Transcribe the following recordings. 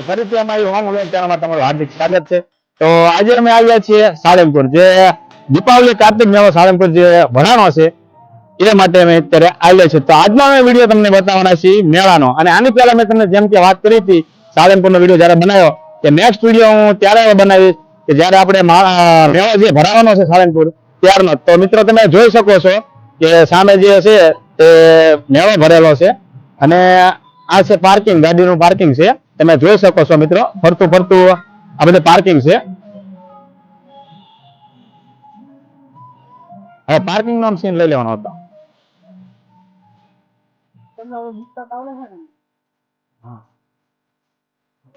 ફરીથી અમારી home loan ચેનલમાં તમારું હાર્દિક સ્વાગત છે. તો આજે અમે આવ્યા છીએ સાળંગપુર, જે દીપાવલી કાર્તિક મેળો સાળંગપુર જે ભરાણો છે એ માટે અમે અત્યારે આવ્યા છીએ. તો આજનો અમે વિડીયો તમને બતાવવાના છીએ મેળાનો. અને આની પહેલા મેં તમને જેમ કે વાત કરી હતી સાળંગપુરનો વિડીયો જયારે બનાવ્યો કે નેક્સ્ટ વિડીયો હું ત્યારે બનાવીશ કે જયારે આપણે મેળો જે ભરાવાનો છે સાળંગપુર ત્યારનો. તો મિત્રો તમે જોઈ શકો છો કે સામે જે છે તે મેળો ભરેલો છે અને આ છે પાર્કિંગ, ગાડીનું પાર્કિંગ છે. તમે જોઈ શકો છો મિત્રો, ફરતું ફરતું આ બધું પાર્કિંગ છે. હવે પાર્કિંગ નો સીન લઈ લેવાનો હતો.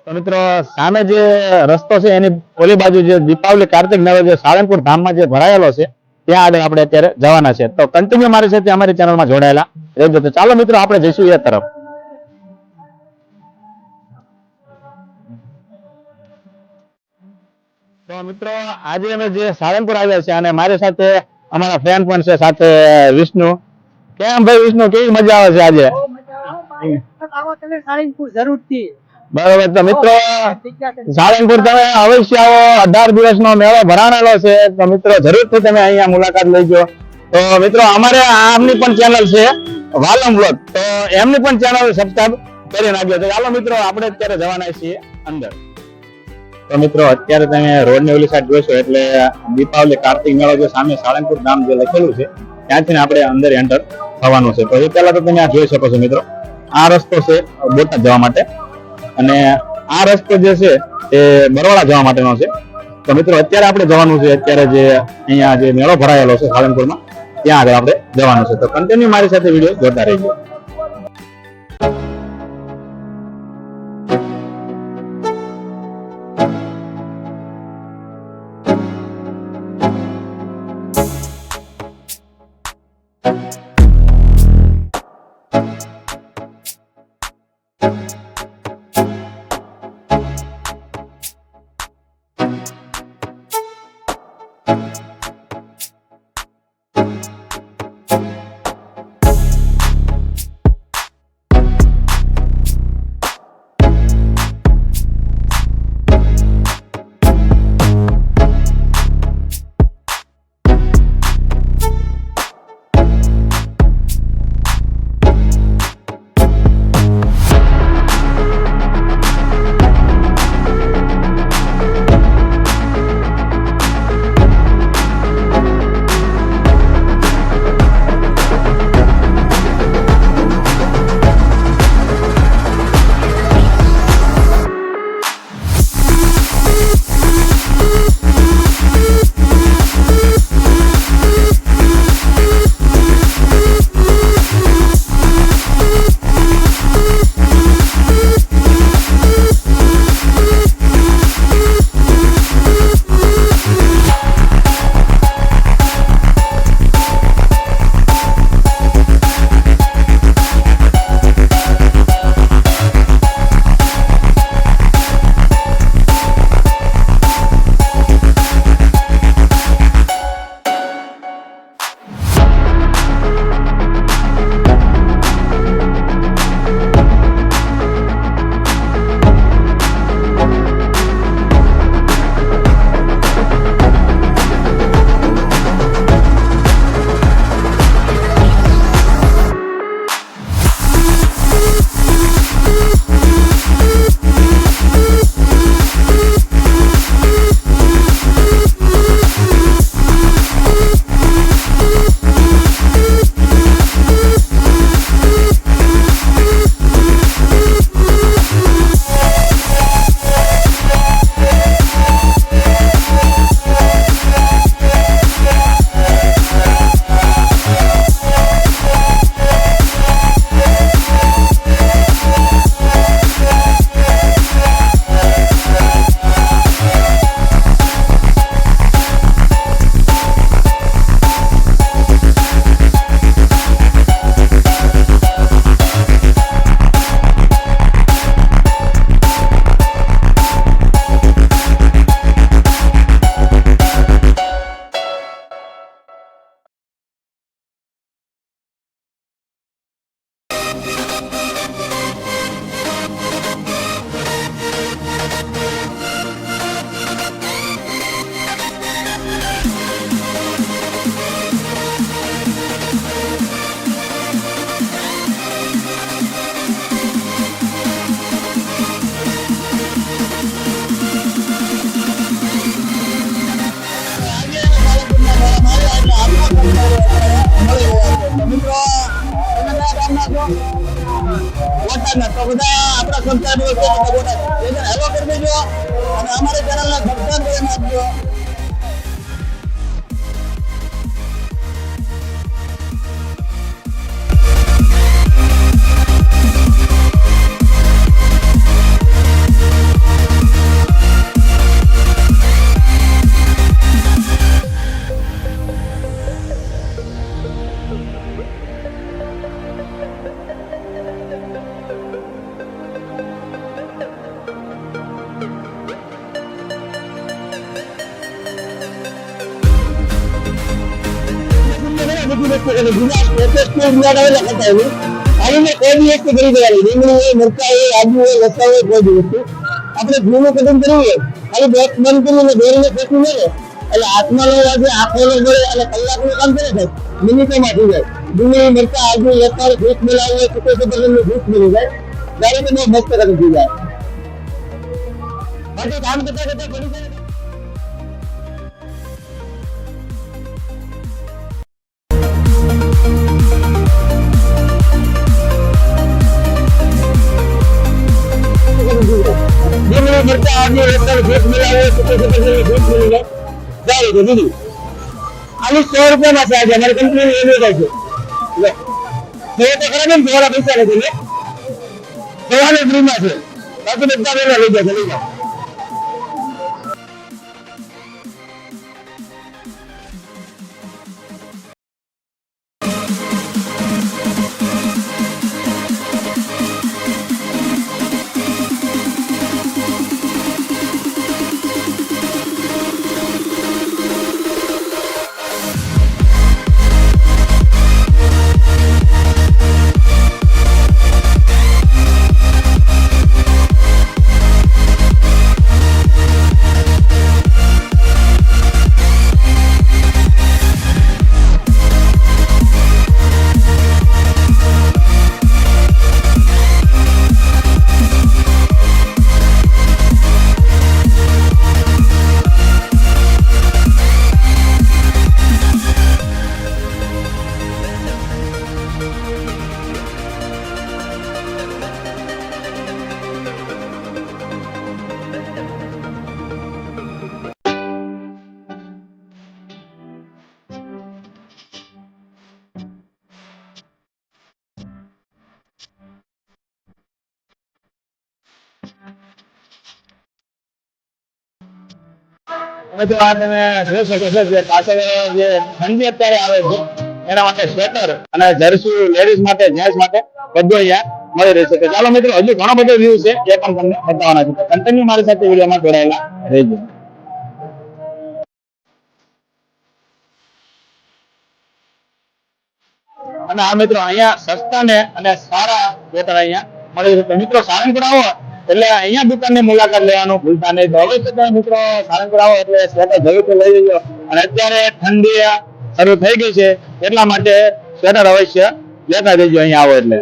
તો મિત્રો સામે જે રસ્તો છે એની ઓલી બાજુ જે દીપાવલી કાર્તિક મેળો જે સાળંગપુર ધામમાં જે ભરાયેલો છે ત્યાં આગળ આપણે અત્યારે જવાના છે. તો કન્ટિન્યુ મારી સાથે અમારી ચેનલમાં જોડાયેલા રહેજો. તો ચાલો મિત્રો આપણે જઈશું એ તરફ. તો મિત્રો આજે અમે જે સાળંગપુર આવ્યા છે અને મારી સાથે અમારા ફ્રેન્ડ પણ છે સાથે વિષ્ણુ. કેમ ભાઈ વિષ્ણુ, કેવી મજા આવે છે આજે? બરોબર. તો મિત્રો સાળંગપુર તમે અવશ્ય આવો, 18 દિવસનો મેળો ભરાણેલો છે. તો મિત્રો જરૂરથી તમે અહીંયા મુલાકાત લેજો. તો મિત્રો અમારે આમની પણ ચેનલ છે વાલમ વ્લોગ, તો એમની પણ ચેનલ સબસ્ક્રાઇબ કરી નાખજો. તો ચાલો મિત્રો આપણે અત્યારે જવાના છીએ અંદર. તો મિત્રો અત્યારે તમે રોડ ની ઓલી સાઈડ જોશો એટલે દીપાવલી કાર્તિક મેળો જે સામે સાળંગપુર ધામ જે લખેલું છે ત્યાંથી આપણે અંદર એન્ટર થવાનું છે. તો એ પહેલા તો તમે આ જોઈ શકો છો મિત્રો, આ રસ્તો છે બોટાદ જવા માટે અને આ રસ્તો જે છે એ બરોડા જવા માટેનો છે. તો મિત્રો અત્યારે આપણે જવાનું છે, અત્યારે જે અહીંયા જે મેળો ભરાયેલો છે સાળંગપુરમાં ત્યાં આગળ આપણે જવાનું છે. તો કન્ટિન્યુ મારી સાથે વિડીયો જોતા રહેજો. મિત્રો તમે કયા ગામના છો? બોટાદના. તો બધા આપણા સબસ્ક્રાઇબર છે બોટાદ એને હેલો કરી દેજો અને અમારી ચેનલને સબસ્ક્રાઇબ કરી નાખજો. આપણે ભૂલું કદમ કરીએ ખાલી બ્રેક બંધ કરીને દોરીને ફેંકવું મળે એટલે હાથમાં લો આજે આંખો લો મળે એટલે કલાકનું કામ કરે સાહેબ મિનિટોમાં થઈ જાય. ડુંગળી મરચા આજુ લસણ ભૂખ મિલાવે સુકો સફરજનનું ભૂખ મળી જાય ત્યારે તો બહુ મસ્ત કદમ થઈ જાય. બાકી કામ કરતા કરતા પડી જાય. मरता आदमी लेकर भूख मिला है तो भूख मिली है जाए तो दीदी अभी 100 रुपया में आ जाए हमारी कंपनी में ये नहीं लो तो खरा नहीं थोड़ा पैसा लगेंगे थोड़ा में फ्री में से बाकी बच्चा मेरा ले जाओ चले जाओ. તો આ તમે જોઈ શકો છો જે પાછળ જે ઠંડી અત્યારે આવે છે એના માટે સ્વેટર અને જર્સી લેડીઝ માટે જેન્ટ્સ માટે બધું અહીંયા મળી રહેશે. તો ચાલો મિત્રો હજુ ઘણો બધો વ્યૂ છે એ પણ તમને બતાવવાના છે. કન્ટિન્યુ મારી સાથે વિડીયોમાં જોડાયેલા રહેજો. અને આ મિત્રો અહીંયા સસ્તા ને અને સારા સ્વેટર અહીંયા મળી રહેશે. મિત્રો સારંગપુર આવો એટલે અહીંયા દુકાનની મુલાકાત લેવાનું ભૂલતા નહીં. તો હવે મિત્રો સારંગપુર આવો એટલે સ્વેટર જરૂર તો લઈ લેજો. અને અત્યારે ઠંડી શરૂ થઈ ગઈ છે એટલા માટે સ્વેટર અવશ્ય લેતા જજો અહીંયા આવો એટલે.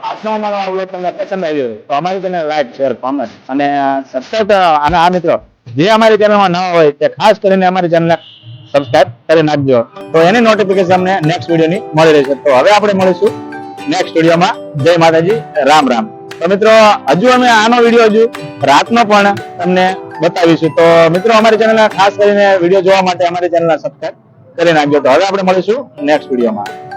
આજનો અમારો વ્લોગ તમને પસંદ આવ્યો હોય તો અમારી ચેનલ લાઈક શેર કોમેન્ટ અને સબસ્ક્રાઇબ અને આ મિત્રો જે અમારી ચેનલમાં ન હોય તે ખાસ કરીને અમારી ચેનલને સબસ્ક્રાઇબ કરી નાખજો તો એની નોટિફિકેશન અમને નેક્સ્ટ વિડીયોની મળી રહેશે. તો હવે આપણે મળીશું નેક્સ્ટ વિડીયોમાં. જય માતાજી, રામ રામ. તો મિત્રો હજુ અમે આનો વિડીયો હજુ રાતનો પણ તમને બતાવીશું. તો મિત્રો અમારી ચેનલ ખાસ કરીને વિડીયો જોવા માટે અમારી ચેનલ સબસ્ક્રાઇબ કરી નાખજો. તો હવે આપણે મળીશું નેક્સ્ટ વિડીયોમાં.